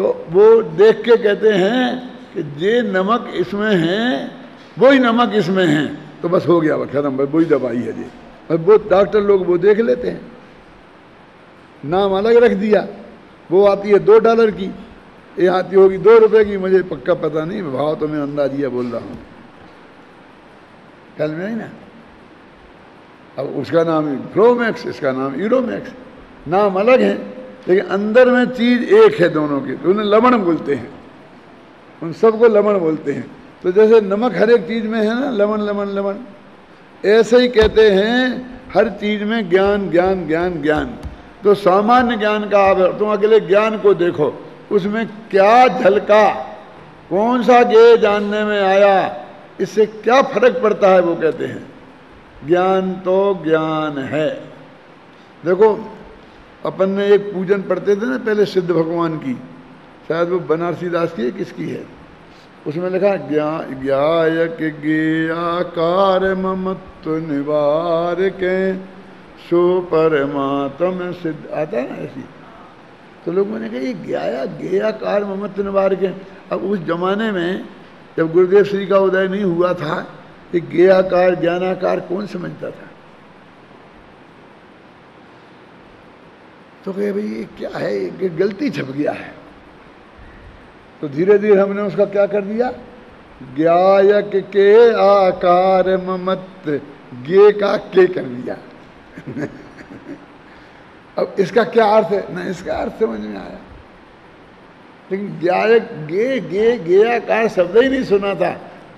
तो वो देख के कहते हैं कि जे नमक इसमें है वही नमक इसमें है, तो बस हो गया, खत्म, भाई वही दवाई है जी। और वो डॉक्टर लोग वो देख लेते हैं, नाम अलग रख दिया, वो आती है $2 की, ये आती होगी ₹2 की, मुझे पक्का पता नहीं, भाव तो मैं अंदाजिया बोल रहा हूँ, कल में ही ना। अब उसका नाम फ्लोमैक्स, इसका नाम यूरोमैक्स, नाम अलग है लेकिन अंदर में चीज एक है दोनों की, तो उन्हें लवण बोलते हैं, उन सबको लवण बोलते हैं। तो जैसे नमक हर एक चीज में है ना, लवण लवण लवण, ऐसे ही कहते हैं हर चीज में ज्ञान ज्ञान ज्ञान ज्ञान। तो सामान्य ज्ञान का आप तुम अकेले ज्ञान को देखो, उसमें क्या झलका, कौन सा ज्ञेय जानने में आया, इससे क्या फर्क पड़ता है, वो कहते हैं ज्ञान तो ज्ञान है। देखो अपन ने एक पूजन पढ़ते थे ना पहले सिद्ध भगवान की, शायद वो बनारसी दास की है, किसकी है, उसमें लिखा ज्ञायक ज्ञेयाकार ममत्व निवार के सो परमात्म सिद्ध, आता है ना ऐसी। तो लोगों ने कहा ये ज्ञेयाकार ममत्व निवार के। अब उस जमाने में जब गुरुदेव श्री का उदय नहीं हुआ था, ये ज्ञेयाकार ज्ञानाकार कौन समझता था। तो कहे भाई ये क्या है, ये गलती छप गया है। तो धीरे धीरे हमने उसका क्या कर दिया, ज्ञायक के आकार ममत्व, गे का के कर दिया। अब इसका क्या अर्थ है ना, इसका अर्थ समझ में आया, लेकिन ज्ञायक गे गे गे आकार शब्द ही नहीं सुना था,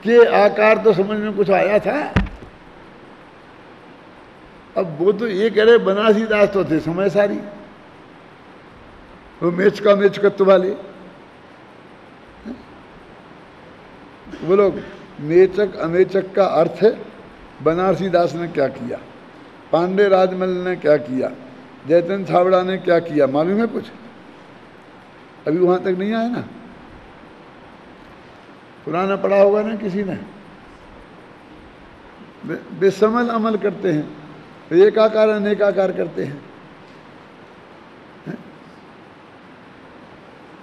के आकार तो समझ में कुछ आया था। अब वो तो ये कह रहे बनारसी दास तो थे समय सारी, वो मेचकत्व वाले, वो लोग मेचक अमेचक का अर्थ है। बनारसी दास ने क्या किया, पांडे राजमल ने क्या किया, जयचंद छाबड़ा ने क्या किया, मालूम है कुछ? अभी वहां तक नहीं आया ना, पुराना पढ़ा होगा ना किसी ने। बेसमल अमल करते हैं, एकाकार अनेकाकार करते हैं।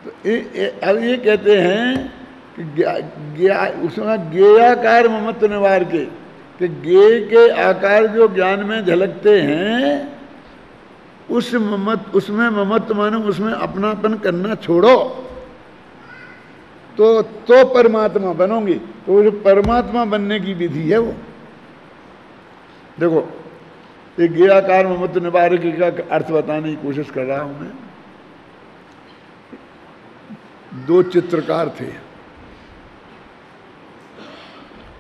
तो अब ये कहते हैं कि उसमें ज्ञेयाकार ममत्व निवार के, कि ज्ञेय के आकार जो ज्ञान में झलकते हैं, उसमें ममत्व मानो उसमें अपनापन करना छोड़ो, तो परमात्मा बनोगे। तो वो परमात्मा बनने की विधि है वो। देखो ये ज्ञेयाकार ममत्व निवार के का अर्थ बताने की कोशिश कर रहा हूं मैं। दो चित्रकार थे,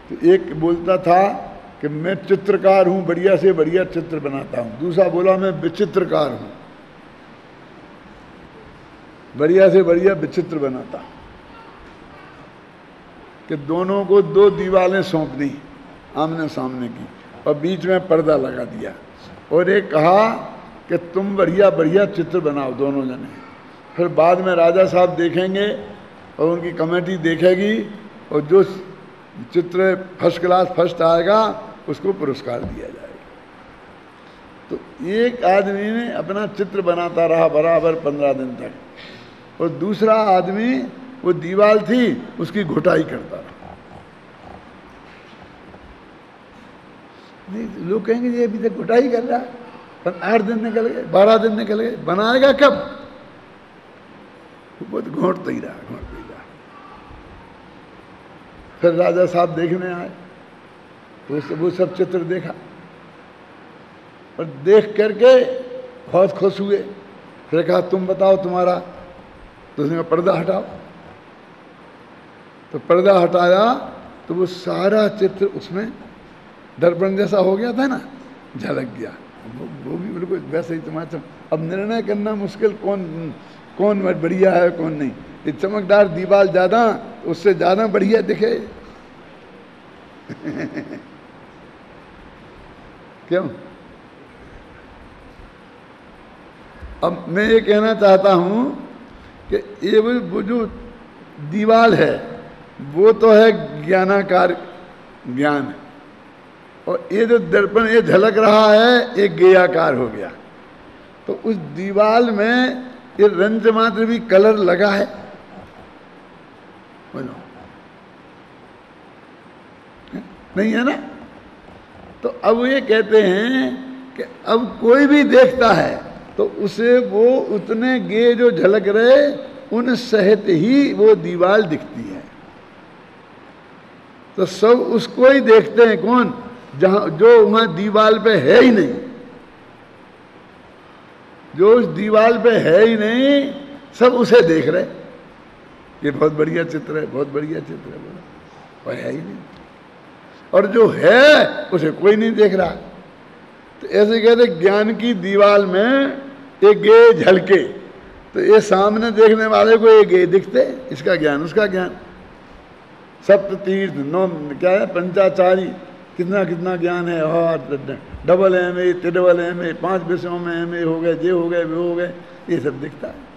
तो एक बोलता था कि मैं चित्रकार हूं, बढ़िया से बढ़िया चित्र बनाता हूं। दूसरा बोला मैं विचित्रकार हूं, बढ़िया से बढ़िया विचित्र बनाता हूं। कि दोनों को 2 दीवारें सौंप दी आमने सामने की, और बीच में पर्दा लगा दिया, और एक कहा कि तुम बढ़िया बढ़िया चित्र बनाओ दोनों जने। फिर बाद में राजा साहब देखेंगे और उनकी कमेटी देखेगी, और जो चित्र फर्स्ट क्लास फर्स्ट आएगा उसको पुरस्कार दिया जाएगा। तो एक आदमी ने अपना चित्र बनाता रहा बराबर 15 दिन तक, और दूसरा आदमी वो दीवार थी उसकी घुटाई करता रहा। नहीं लोग कहेंगे ये अभी तक घुटाई कर रहा, पर 8 दिन निकल गए, 12 दिन निकल गए, बनाएगा कब? वो तो घोंटता ही रहा, घोंटता ही रहा। फिर राजा साहब देखने आए, तो वो सब चित्र देखा, और देख करके बहुत खुश हुए। फिर कहा तुम बताओ तुम्हारा, तो उसने कहा पर्दा हटाओ। तो पर्दा हटाया तो वो सारा चित्र उसमें दर्पण जैसा हो गया था ना, झलक गया। वो भी बिल्कुल वैसे ही तुम्हारा। अब निर्णय करना मुश्किल, कौन बढ़िया है कौन नहीं। ये चमकदार दीवार ज्यादा, उससे ज्यादा बढ़िया दिखे। क्यों? अब मैं ये कहना चाहता हूं कि ये वो जो दीवार है वो तो है ज्ञानाकार ज्ञान, और ये जो दर्पण ये झलक रहा है एक ज्ञेयाकार हो गया। तो उस दीवार में ये रंज मात्र भी कलर लगा है, बोलो, नहीं है ना? तो अब ये कहते हैं कि अब कोई भी देखता है तो उसे वो उतने गे जो झलक रहे उन सहित ही वो दीवार दिखती है। तो सब उसको ही देखते हैं, कौन? जहां जो वहां दीवार पे है ही नहीं, जो उस दीवार पे है ही नहीं, सब उसे देख रहे। ये बहुत बढ़िया चित्र है, बहुत बढ़िया चित्र है, वो है ही नहीं। और जो है उसे कोई नहीं देख रहा। तो ऐसे कहते ज्ञान की दीवार में एक गे झलके, तो ये सामने देखने वाले को ये गे दिखते, इसका ज्ञान उसका ज्ञान। सप्त तीर्थ, नौ क्या है, पंचाचारी, कितना कितना ज्ञान है, और डबल MA, ट्रिपल MA, 5 विषयों में MA हो गए, ये हो गए, वो हो गए, ये सब दिखता है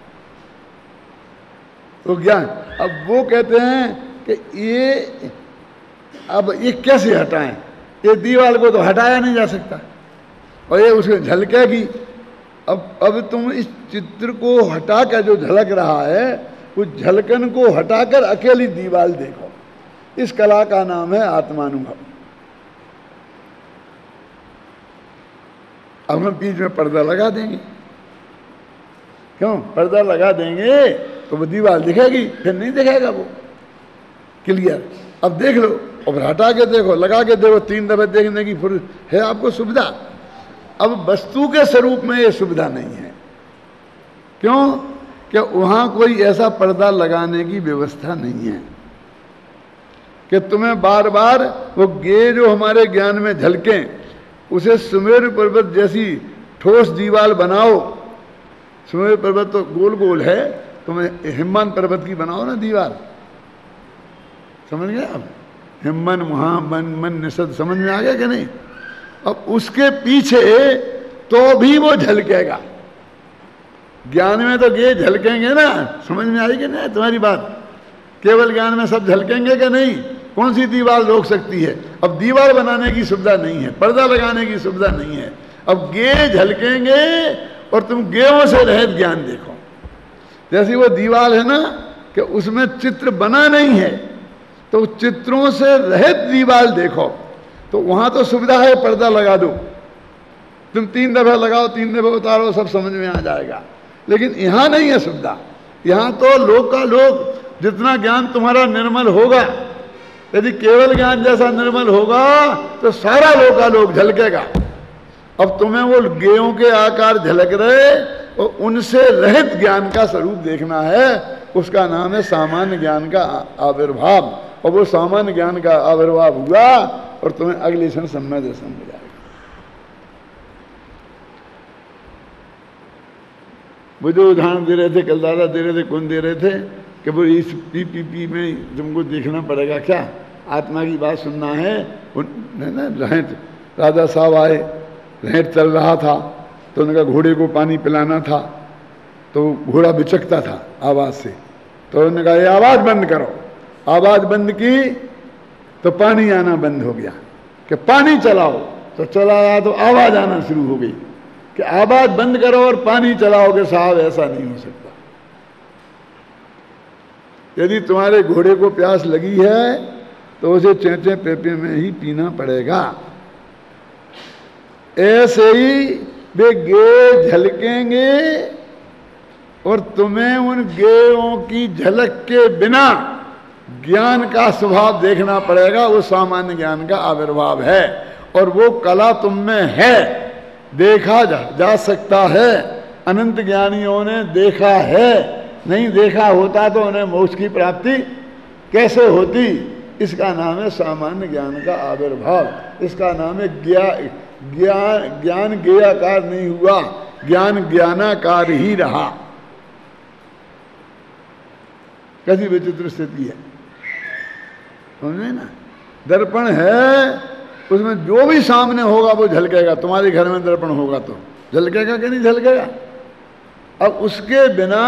तो ज्ञान। अब वो कहते हैं कि ये अब ये कैसे हटाएं? ये दीवार को तो हटाया नहीं जा सकता, और ये उसके झलकेगी। अब तुम इस चित्र को हटाकर जो झलक रहा है, उस झलकन को हटाकर अकेली दीवार देखो। इस कला का नाम है आत्मानुभव। अब हम बीच में पर्दा लगा देंगे, क्यों? पर्दा लगा देंगे तो वो दीवार दिखेगी, फिर नहीं दिखेगा वो क्लियर। अब देख लो, और हटा के देखो, लगा के देखो, 3 दफे देखने की फिर है आपको सुविधा। अब वस्तु के स्वरूप में ये सुविधा नहीं है, क्यों? कि वहां कोई ऐसा पर्दा लगाने की व्यवस्था नहीं है कि तुम्हें बार बार वो गे जो हमारे ज्ञान में झलकें, उसे सुमेरु पर्वत जैसी ठोस दीवार बनाओ। सुमेरु पर्वत तो गोल गोल है, तुम्हें हिमवन पर्वत की बनाओ ना दीवार, समझ गए आप? हिमवन, महामन, मन, निषद, समझ में आ गया कि नहीं? अब उसके पीछे तो भी वो झलकेगा। ज्ञान में तो ये झलकेंगे ना, समझ में आएगी ना तुम्हारी बात? केवल ज्ञान में सब झलकेंगे कि नहीं? कौन सी दीवार रोक सकती है? अब दीवार बनाने की सुविधा नहीं है, पर्दा लगाने की सुविधा नहीं है। अब गे झलकेंगे और तुम गेयों से रहित ज्ञान देखो। जैसी वो दीवार है ना कि उसमें चित्र बना नहीं है, तो चित्रों से रहित दीवार देखो, तो वहां तो सुविधा है, पर्दा लगा दो, तुम 3 दफे लगाओ, 3 दफे उतारो, सब समझ में आ जाएगा। लेकिन यहां नहीं है सुविधा। यहां तो लोक का लोक, जितना ज्ञान तुम्हारा निर्मल होगा, यदि केवल ज्ञान जैसा निर्मल होगा तो सारा लोक का लोक झलकेगा। अब तुम्हें वो गेयों के आकार झलक रहे और उनसे रहित ज्ञान का स्वरूप देखना है, उसका नाम है सामान्य ज्ञान का आविर्भाव। और वो सामान्य ज्ञान का आविर्भाव हुआ और तुम्हें अगले क्षण सम्यक दर्शन हो जाएगा। वो जो उदाहरण दे रहे थे, कल दादा दे रहे थे, कौन दे रहे थे कि वो इस पी में तुमको देखना पड़ेगा, क्या आत्मा की बात सुनना है ना। रहत राजा साहब आए, रहत चल रहा था, तो उनका घोड़े को पानी पिलाना था, तो घोड़ा बिचकता था आवाज से, तो उन्होंने कहा ये आवाज बंद करो। आवाज बंद की तो पानी आना बंद हो गया। कि पानी चलाओ, तो चलाया तो आवाज आना शुरू हो गई। कि आवाज बंद करो और पानी चलाओगे साहब, ऐसा नहीं हो सकता। यदि तुम्हारे घोड़े को प्यास लगी है तो उसे चेंचे पेपे में ही पीना पड़ेगा। ऐसे ही वे गे झलकेंगे और तुम्हें उन गेयों की झलक के बिना ज्ञान का स्वभाव देखना पड़ेगा। वो सामान्य ज्ञान का आविर्भाव है और वो कला तुम में है, देखा जा सकता है। अनंत ज्ञानियों ने देखा है, नहीं देखा होता तो उन्हें मोक्ष की प्राप्ति कैसे होती। इसका नाम है सामान्य ज्ञान का आविर्भाव। इसका नाम है ज्ञान ज्ञेयाकार नहीं हुआ, ज्ञान ज्ञानाकार ही रहा। कैसी विचित्र स्थिति है, समझे ना। दर्पण है, उसमें जो भी सामने होगा वो झलकेगा। तुम्हारे घर में दर्पण होगा तो झलकेगा कि नहीं झलकेगा। अब उसके बिना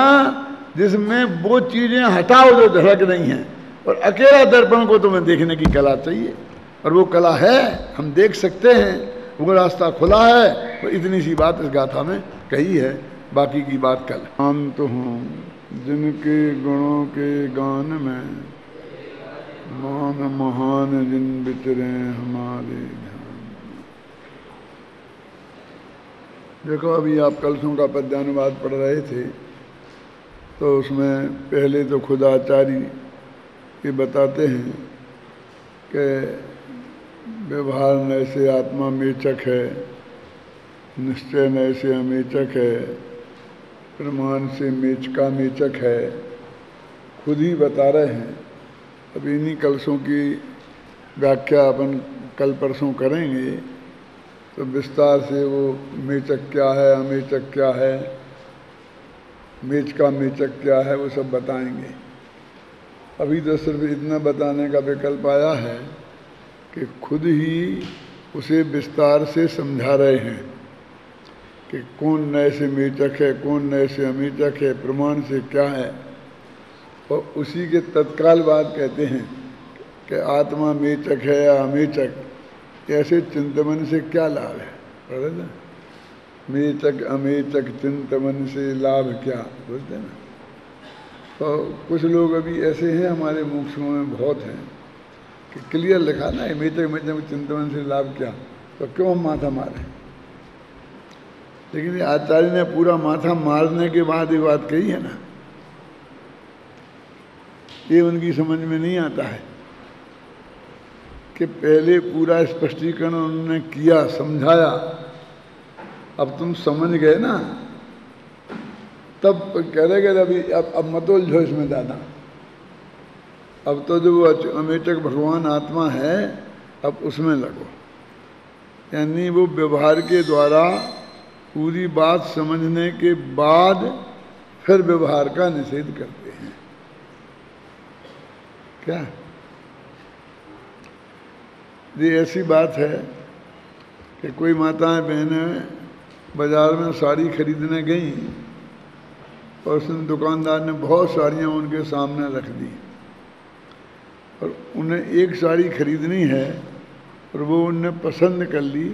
जिसमें वो चीजें हटाओ जो झलक नहीं है, और अकेला दर्पण को तुम्हें देखने की कला चाहिए, और वो कला है, हम देख सकते हैं, वो रास्ता खुला है। तो इतनी सी बात इस गाथा में कही है, बाकी की बात कल। शांत हूँ जिनके गुणों के गान में मान महान जिन बिचरे हमारे ध्यान। देखो अभी आप कलशों का पद्यानुवाद पढ़ रहे थे, तो उसमें पहले तो खुद आचार्य ये बताते हैं कि व्यवहार नय से आत्मा मेचक है, निश्चय नय से अमेचक है, प्रमाण से मेचका मेचक है, खुद ही बता रहे हैं। अब इन्हीं कलशों की व्याख्या अपन कल परसों करेंगे, तो विस्तार से वो मेचक क्या है, अमेचक क्या है, मेचका मेचक क्या है, वो सब बताएंगे। अभी तो सिर्फ इतना बताने का विकल्प आया है कि खुद ही उसे विस्तार से समझा रहे हैं कि कौन नए से मेचक है, कौन नए से अमेचक है, प्रमाण से क्या है। और उसी के तत्काल बाद कहते हैं कि आत्मा मेचक है या अमेचक, ऐसे चिंतन से क्या लाभ है। पढ़े ना, मेचक अमेचक चिंतन से लाभ क्या, बोलते ना। तो कुछ लोग अभी ऐसे हैं हमारे मुमुक्षुओं में बहुत हैं कि क्लियर लिखा ना, मेचक मेचक चिंतन से लाभ क्या, तो क्यों हम माथा मारें। लेकिन आचार्य ने पूरा माथा मारने के बाद ये बात कही है ना, ये उनकी समझ में नहीं आता है कि पहले पूरा स्पष्टीकरण उन्होंने किया, समझाया, अब तुम समझ गए ना, तब कह रहे कि अभी अब मत उलझो इसमें ज़्यादा। अब तो जो अमेचक भगवान आत्मा है, अब उसमें लगो। यानी वो व्यवहार के द्वारा पूरी बात समझने के बाद फिर व्यवहार का निषेध करते हैं। क्या ये ऐसी बात है कि कोई माताएं बहनें बाजार में साड़ी खरीदने गई और उसने दुकानदार ने बहुत साड़ियाँ उनके सामने रख दी और उन्हें एक साड़ी खरीदनी है और वो उनने पसंद कर ली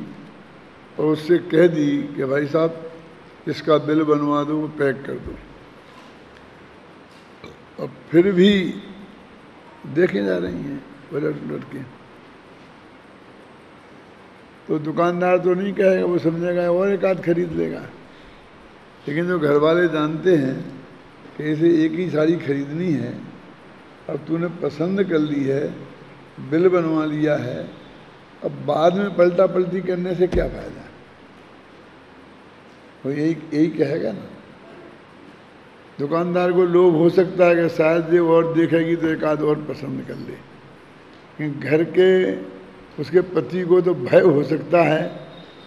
और उससे कह दी कि भाई साहब इसका बिल बनवा दो, वो पैक कर दो। और फिर भी देखे जा रही हैं उलट उलट के, तो दुकानदार तो नहीं कहेगा, वो समझेगा और एक आध खरीद लेगा। लेकिन जो घर वाले जानते हैं कि इसे एक ही साड़ी खरीदनी है, अब तूने पसंद कर ली है, बिल बनवा लिया है, अब बाद में पलटा पलटी करने से क्या फायदा। वो यही कहेगा ना। दुकानदार को लोभ हो सकता है कि शायद ये और देखेगी तो एक आध और पसंद कर ले, लेकिन घर के उसके पति को तो भय हो सकता है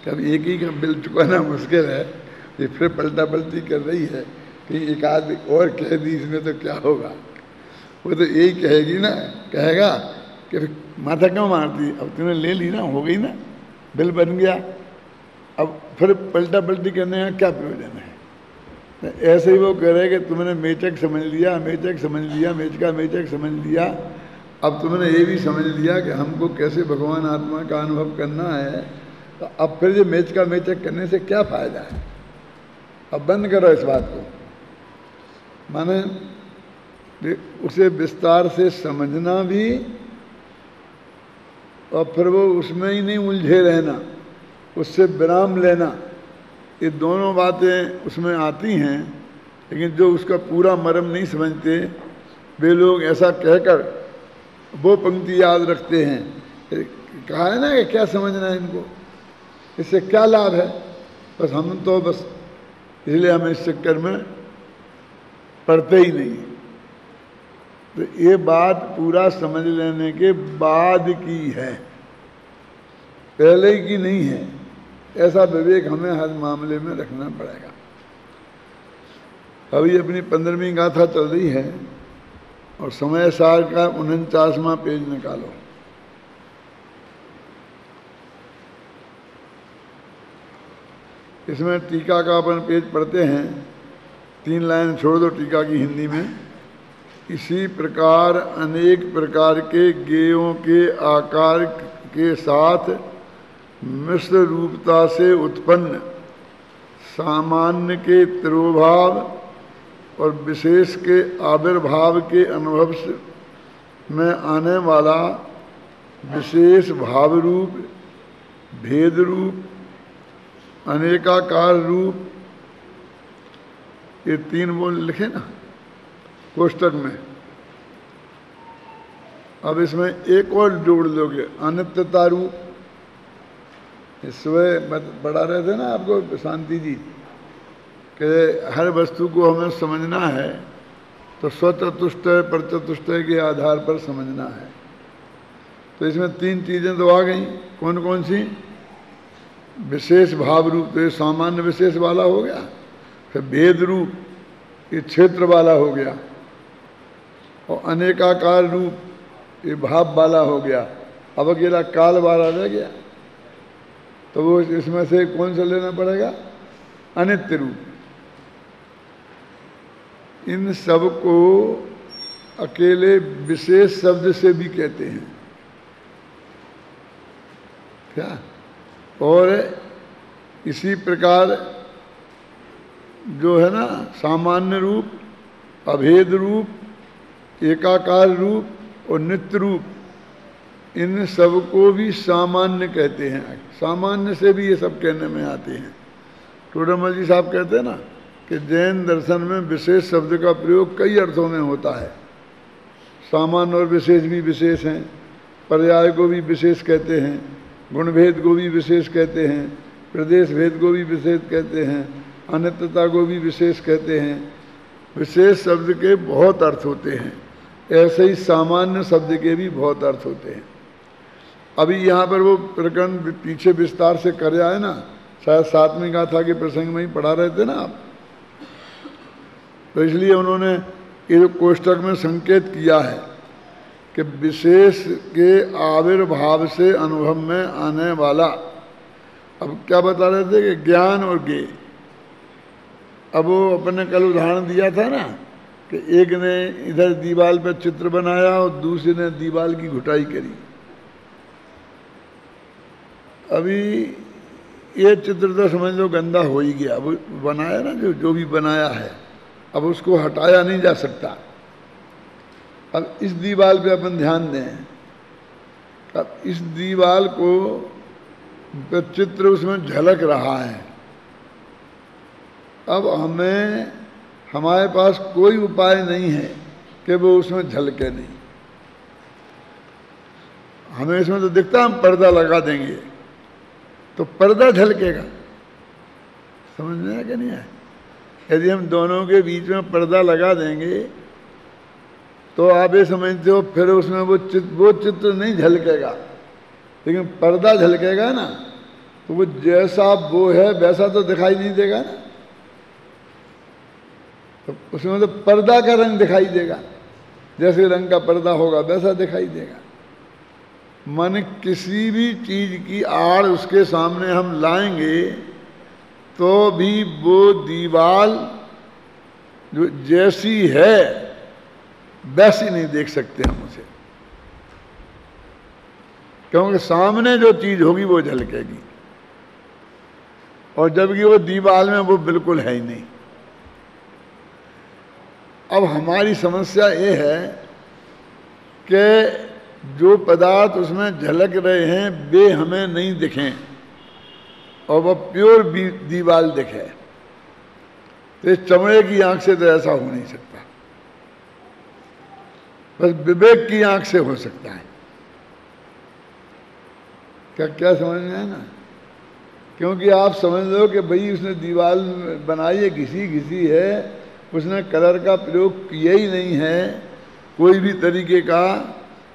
कि अब एक ही का बिल चुकाना मुश्किल है, ये फिर पलटा पलटी कर रही है कि एक आध और कह दी इसमें तो क्या होगा। वो तो यही कहेगी ना, कहेगा कि फिर माथा क्यों मारती, अब तूने ले ली ना, हो गई ना, बिल बन गया, अब फिर पलटा पलटी करने का क्या प्रयोजन है। ऐसे ही वो कह रहे कि तुमने मेचक समझ लिया, मेचक समझ लिया, मेचका मेचक समझ लिया, अब तुमने ये भी समझ लिया कि हमको कैसे भगवान आत्मा का अनुभव करना है, तो अब फिर ये मेचका मेचक करने से क्या फायदा है। अब बंद करो इस बात को। माने उसे विस्तार से समझना भी और फिर वो उसमें ही नहीं उलझे रहना, उससे विराम लेना, ये दोनों बातें उसमें आती हैं। लेकिन जो उसका पूरा मर्म नहीं समझते, वे लोग ऐसा कहकर वो पंक्ति याद रखते हैं, कहा है ना कि क्या समझना है इनको, इससे क्या लाभ है, बस हम तो बस इसलिए हम इस चक्कर में पढ़ते ही नहीं। तो ये बात पूरा समझ लेने के बाद की है, पहले की नहीं है। ऐसा विवेक हमें हर मामले में रखना पड़ेगा। अभी अपनी 15वीं गाथा चल रही है और समय सार का 49वां पेज निकालो। इसमें टीका का अपन पेज पढ़ते हैं, 3 लाइन छोड़ दो टीका की हिंदी में। इसी प्रकार अनेक प्रकार के गेयों के आकार के साथ मिश्र रूपता से उत्पन्न सामान्य के तिरोभाव और विशेष के आविर्भाव के अनुभव से में आने वाला विशेष भाव रूप, भेद रूप, अनेकाकार रूप, ये 3 बोल लिखे ना कोष्टक में। अब इसमें एक और जोड़ लोगे, अनित्यता रूप। सुबह पढ़ा रहे थे ना आपको शांति जी कि हर वस्तु को हमें समझना है तो स्वचतुष्टय परचतुष्टय के आधार पर समझना है। तो इसमें 3 चीजें तो आ गई। कौन कौन सी? विशेष भाव रूप, तो ये सामान्य विशेष वाला हो गया। फिर भेद रूप, ये क्षेत्र वाला हो गया। और अनेकाकार रूप, ये भाव वाला हो गया। अब अकेला काल वाला रह गया, तो वो इसमें से कौन सा लेना पड़ेगा? अनित्य रूप। इन सब को अकेले विशेष शब्द से भी कहते हैं क्या? और इसी प्रकार जो है ना सामान्य रूप, अभेद रूप, एकाकार रूप और नित्य रूप, इन सब को भी सामान्य कहते हैं। सामान्य से भी ये सब कहने में आते हैं। टोडरमल जी साहब कहते हैं ना कि जैन दर्शन में विशेष शब्द का प्रयोग कई अर्थों में होता है। सामान्य और विशेष भी विशेष हैं, पर्याय को भी विशेष कहते हैं, गुण भेद को भी विशेष कहते हैं, प्रदेश भेद को भी विशेष कहते हैं, अनित्यता को भी विशेष कहते हैं। विशेष शब्द के बहुत अर्थ होते हैं, ऐसे ही सामान्य शब्द के भी बहुत अर्थ होते हैं। अभी यहाँ पर वो प्रकरण पीछे विस्तार से कर आए ना, शायद 7वीं गाथा के प्रसंग में ही पढ़ा रहे थे ना आप, तो इसलिए उन्होंने ये जो कोष्टक में संकेत किया है कि विशेष के आविर्भाव से अनुभव में आने वाला। अब क्या बता रहे थे कि ज्ञान और ज्ञेय। अब वो अपने कल उदाहरण दिया था ना कि एक ने इधर दीवार पर चित्र बनाया और दूसरे ने दीवार की घुटाई करी। अभी ये चित्र तो समझ लो गंदा हो ही गया, वो बनाया ना जो भी बनाया है, अब उसको हटाया नहीं जा सकता। अब इस दीवार पे अपन ध्यान दें, अब इस दीवार को चित्र उसमें झलक रहा है। अब हमारे पास कोई उपाय नहीं है कि वो उसमें झलके नहीं। हमें इसमें तो दिखता हम पर्दा लगा देंगे तो पर्दा झलकेगा, समझ में आया कि नहीं आया? यदि हम दोनों के बीच में पर्दा लगा देंगे तो आप ये समझते हो फिर उसमें वो चित्र नहीं झलकेगा, लेकिन पर्दा झलकेगा ना, तो वो जैसा वो है वैसा तो दिखाई नहीं देगा ना, तो उसमें तो पर्दा का रंग दिखाई देगा, जैसे रंग का पर्दा होगा वैसा दिखाई देगा। मन किसी भी चीज की आड़ उसके सामने हम लाएंगे तो भी वो दीवार जो जैसी है वैसी नहीं देख सकते हम उसे, क्योंकि सामने जो चीज होगी वो झलकेगी और जबकि वो दीवार में वो बिल्कुल है ही नहीं। अब हमारी समस्या ये है कि जो पदार्थ उसमें झलक रहे हैं वे हमें नहीं दिखें और वह प्योर दीवार दिखे, तो इस चमड़े की आंख से तो ऐसा हो नहीं सकता, बस विवेक की आंख से हो सकता है। क्या समझ में है ना? क्योंकि आप समझ लो कि भाई उसने दीवार बनाई है, घिसी है, उसने कलर का प्रयोग किया ही नहीं है कोई भी तरीके का,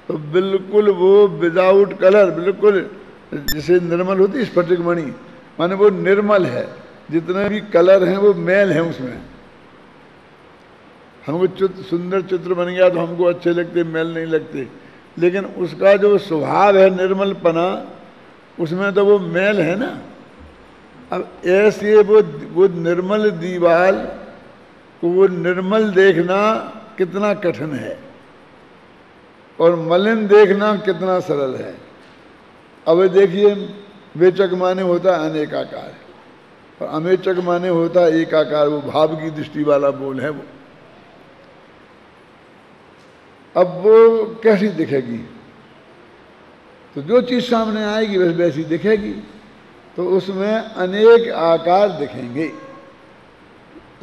तो बिल्कुल वो विदाउट कलर, बिल्कुल जैसे निर्मल होती स्फटिक मणि, माने वो निर्मल है, जितने भी कलर हैं वो मैल है उसमें। हमको सुंदर चित्र बन गया तो हमको अच्छे लगते, मैल नहीं लगते, लेकिन उसका जो स्वभाव है निर्मलपना, उसमें तो वो मैल है ना। अब ऐसे वो निर्मल दीवार को वो निर्मल देखना कितना कठिन है और मलिन देखना कितना सरल है। अब देखिए वेचक माने होता है अनेकाकार और अमेचक माने होता है एकाकार, वो भाव की दृष्टि वाला बोल है वो। अब वो कैसी दिखेगी? तो जो चीज़ सामने आएगी बस वैसी दिखेगी। तो उसमें अनेक आकार दिखेंगे।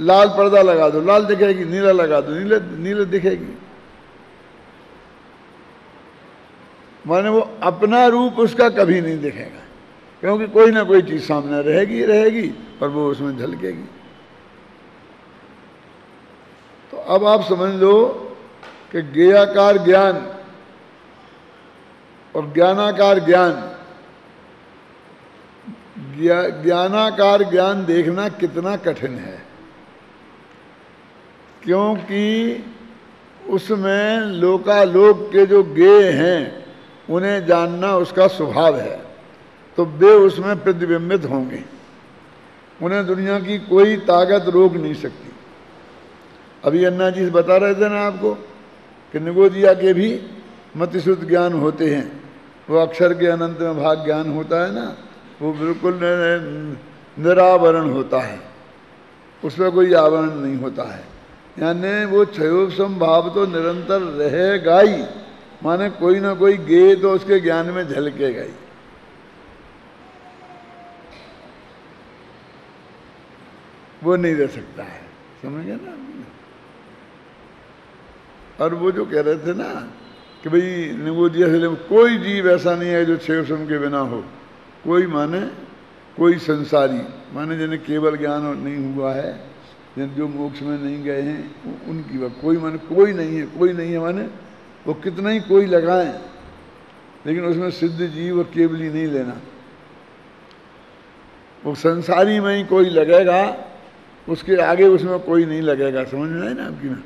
लाल पर्दा लगा दो लाल दिखेगी, नीला लगा दो नीला दिखेगी। माने वो अपना रूप उसका कभी नहीं दिखेगा, क्योंकि कोई ना कोई चीज़ सामने रहेगी रहेगी और वो उसमें झलकेगी। तो अब आप समझ लो कि ज्ञेयाकार ज्ञान और ज्ञानाकार ज्ञान, ज्ञानाकार ज्ञान देखना कितना कठिन है, क्योंकि उसमें लोकालोक के जो ज्ञेय हैं उन्हें जानना उसका स्वभाव है, तो वे उसमें प्रतिबिंबित होंगे। उन्हें दुनिया की कोई ताकत रोक नहीं सकती। अभी अन्ना जी से बता रहे थे ना आपको कि निगोदिया के भी मतिशुद्ध ज्ञान होते हैं। वो अक्षर के अनंत में भाग ज्ञान होता है ना, वो बिल्कुल निरावरण होता है, उसमें कोई आवरण नहीं होता है। यानी वो क्षयोपम भाव तो निरंतर रहेगा ही, माने कोई ना कोई ज्ञेय तो उसके ज्ञान में झलकेगा ही। वो नहीं रह सकता है, समझ गए ना? और वो जो कह रहे थे ना कि भाई निगोदिया से कोई जीव ऐसा नहीं है जो क्षयोपम के बिना हो। कोई माने कोई संसारी, माने जिन्हें केवल ज्ञान नहीं हुआ है, जिन जो मोक्ष में नहीं गए हैं उनकी बात, कोई माने कोई नहीं है। कोई नहीं है माने वो कितना ही कोई लगाएं, लेकिन उसमें सिद्ध जीव और केवली नहीं लेना। वो संसारी में ही कोई लगेगा, उसके आगे उसमें कोई नहीं लगेगा। समझ में आए ना आपकी में?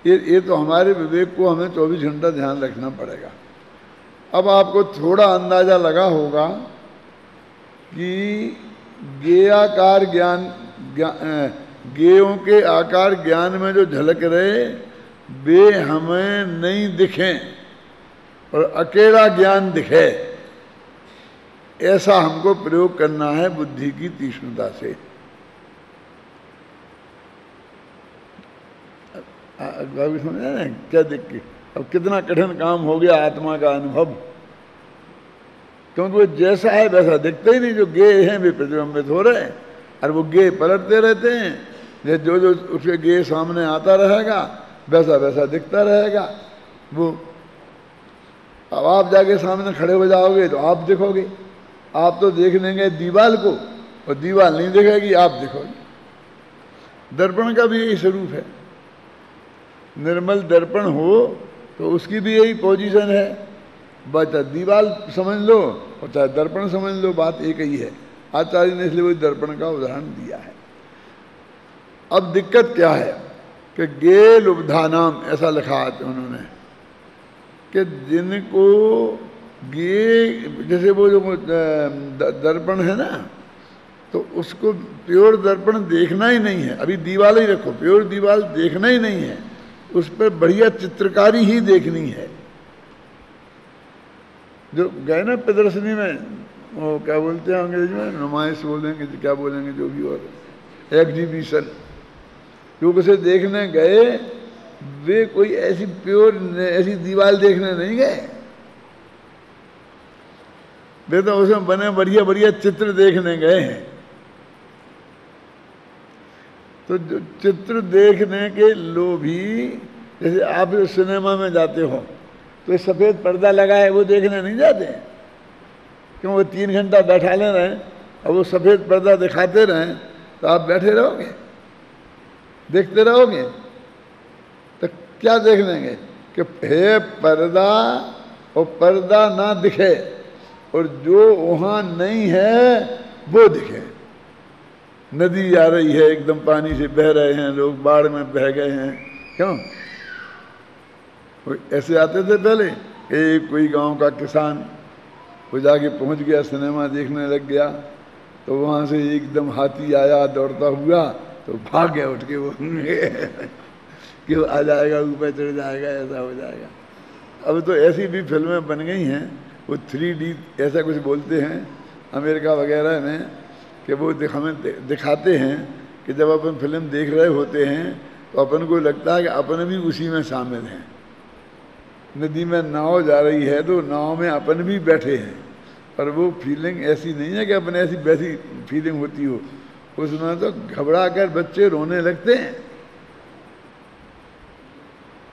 ये तो हमारे विवेक को हमें 24 घंटा ध्यान रखना पड़ेगा। अब आपको थोड़ा अंदाजा लगा होगा कि ज्ञेयाकार ज्ञान, ज्ञेयों के आकार ज्ञान में जो झलक रहे वे हमें नहीं दिखें और अकेला ज्ञान दिखे, ऐसा हमको प्रयोग करना है बुद्धि की तीक्ष्णता से। समझे ना क्या देख के? अब कितना कठिन काम हो गया आत्मा का अनुभव, क्योंकि वो जैसा है वैसा दिखता ही नहीं। जो ज्ञेय हैं वे प्रतिबिंबित हो रहे हैं और वो ज्ञेय पलटते रहते हैं। जो जो उसके ज्ञेय सामने आता रहेगा वैसा वैसा दिखता रहेगा वो। अब आप जाके सामने खड़े हो जाओगे तो आप दिखोगे, आप तो देख लेंगे दीवाल को और दीवाल नहीं दिखेगी, आप दिखोगे। दर्पण का भी यही स्वरूप है। निर्मल दर्पण हो तो उसकी भी यही पोजीशन है। चाहे दीवाल समझ लो और चाहे दर्पण समझ लो, बात एक ही है। आचार्य ने इसलिए वही दर्पण का उदाहरण दिया है। अब दिक्कत क्या है कि ज्ञेय लुब्धानाम, ऐसा लिखा है उन्होंने कि जिनको ज्ञेय, जैसे वो जो दर्पण है ना, तो उसको प्योर दर्पण देखना ही नहीं है। अभी दीवाल ही रखो, प्योर दीवाल देखना ही नहीं है, उस पर बढ़िया चित्रकारी ही देखनी है। जो गए ना प्रदर्शनी में, वो क्या बोलते हैं अंग्रेजी में, नुमाइश बोलेंगे क्या बोलेंगे जो भी, और एग्जीबिशन, जो उसे देखने गए वे कोई ऐसी प्योर ऐसी दीवार देखने नहीं गए, वे तो उसमें बने बढ़िया बढ़िया चित्र देखने गए हैं। तो जो चित्र देखने के लोभी, जैसे आप सिनेमा में जाते हो तो ये सफ़ेद पर्दा लगा है वो देखने नहीं जाते हैं, क्यों? वो 3 घंटा बैठा ले रहे हैं और वो सफ़ेद पर्दा दिखाते रहें तो आप बैठे रहोगे, देखते रहोगे। तो क्या देख लेंगे कि है पर्दा और पर्दा ना दिखे और जो वहाँ नहीं है वो दिखे। नदी आ रही है, एकदम पानी से बह रहे हैं, लोग बाढ़ में बह गए हैं, क्यों? ऐसे आते थे पहले। एक कोई गांव का किसान वो जाके पहुंच गया, सिनेमा देखने लग गया, तो वहाँ से एकदम हाथी आया दौड़ता हुआ, तो भाग गया उठ के वो कि वो आ जाएगा, ऊपर चढ़ जाएगा, ऐसा हो जाएगा। अब तो ऐसी भी फिल्में बन गई हैं, वो 3D ऐसा कुछ बोलते हैं अमेरिका वगैरह में, कि वो हमें दिखाते हैं कि जब अपन फिल्म देख रहे होते हैं तो अपन को लगता है कि अपन भी उसी में शामिल हैं। नदी में नाव जा रही है तो नाव में अपन भी बैठे हैं, पर वो फीलिंग ऐसी नहीं है कि अपने ऐसी वैसी फीलिंग होती हो। उसमें तो घबरा कर बच्चे रोने लगते हैं।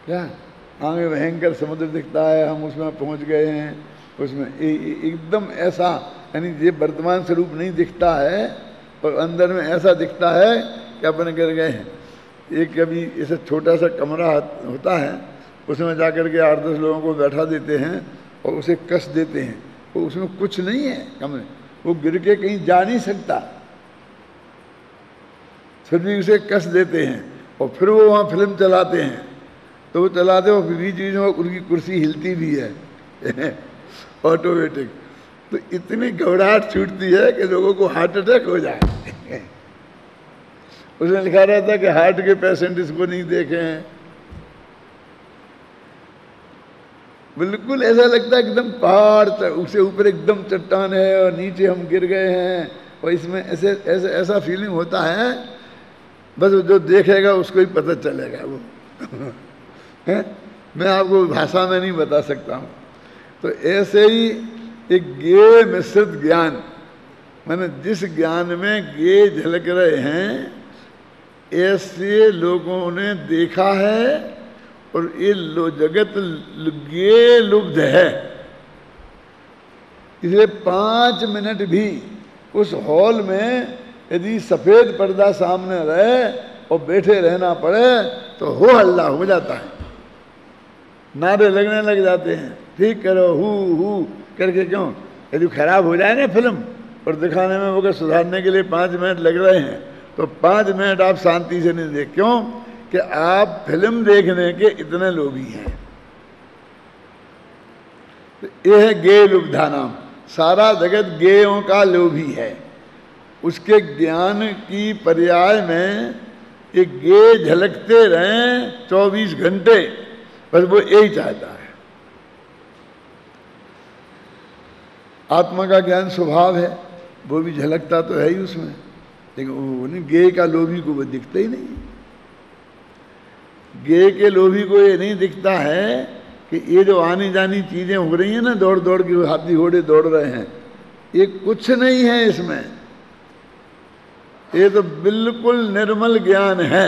क्या आगे भयंकर समुद्र दिखता है, हम उसमें पहुंच गए हैं, उसमें एकदम ऐसा, यानी ये वर्तमान स्वरूप नहीं दिखता है और अंदर में ऐसा दिखता है कि अपन गिर गए हैं। एक कभी ऐसा छोटा सा कमरा होता है, उसमें जाकर के 8-10 लोगों को बैठा देते हैं और उसे कस देते हैं, तो उसमें कुछ नहीं है कमरे, वो गिर के कहीं जा नहीं सकता, फिर भी उसे कस देते हैं और फिर वो वहाँ फिल्म चलाते हैं। तो वो चलाते हो, बीच बीच में उनकी कुर्सी हिलती भी है ऑटोमेटिक। तो इतनी घबराहट छूटती है कि लोगों को हार्ट अटैक हो जाए। उसमें लिखा रहता है कि हार्ट के पेशेंट इसको नहीं देखे हैं। बिल्कुल ऐसा लगता है एकदम पहाड़, उससे ऊपर एकदम चट्टान है और नीचे हम गिर गए हैं, और इसमें ऐसा फीलिंग होता है, बस जो देखेगा उसको ही पता चलेगा वो है? मैं आपको भाषा में नहीं बता सकता हूँ। तो ऐसे ही एक गे मिश्रित ज्ञान, माने जिस ज्ञान में गे झलक रहे हैं, ऐसे लोगों ने देखा है और ये जगत गे लुब्ध है। इसलिए 5 मिनट भी उस हॉल में यदि सफेद पर्दा सामने रहे और बैठे रहना पड़े तो हो हल्ला हो जाता है, नारे लगने लग जाते हैं, ठीक करो हु करके। क्यों? यदि खराब हो जाए ना फिल्म और दिखाने में वो सुधारने के लिए 5 मिनट लग रहे हैं, तो 5 मिनट आप शांति से नहीं देख। क्यों? कि आप फिल्म देखने के इतने लोभी हैं। तो यह है गे लुब्धा नाम। सारा जगत गेयों का लोभी है। उसके ज्ञान की पर्याय में एक गे झलकते रहें 24 घंटे, बस वो यही चाहता है। आत्मा का ज्ञान स्वभाव है, वो भी झलकता तो है ही उसमें, लेकिन वो नहीं, गे का लोभी को वो दिखता ही नहीं। गे के लोभी को ये नहीं दिखता है कि ये जो आनी जानी चीजें हो रही हैं ना, दौड़ दौड़ के हाथी घोड़े दौड़ रहे हैं, ये कुछ नहीं है इसमें। ये तो बिल्कुल निर्मल ज्ञान है।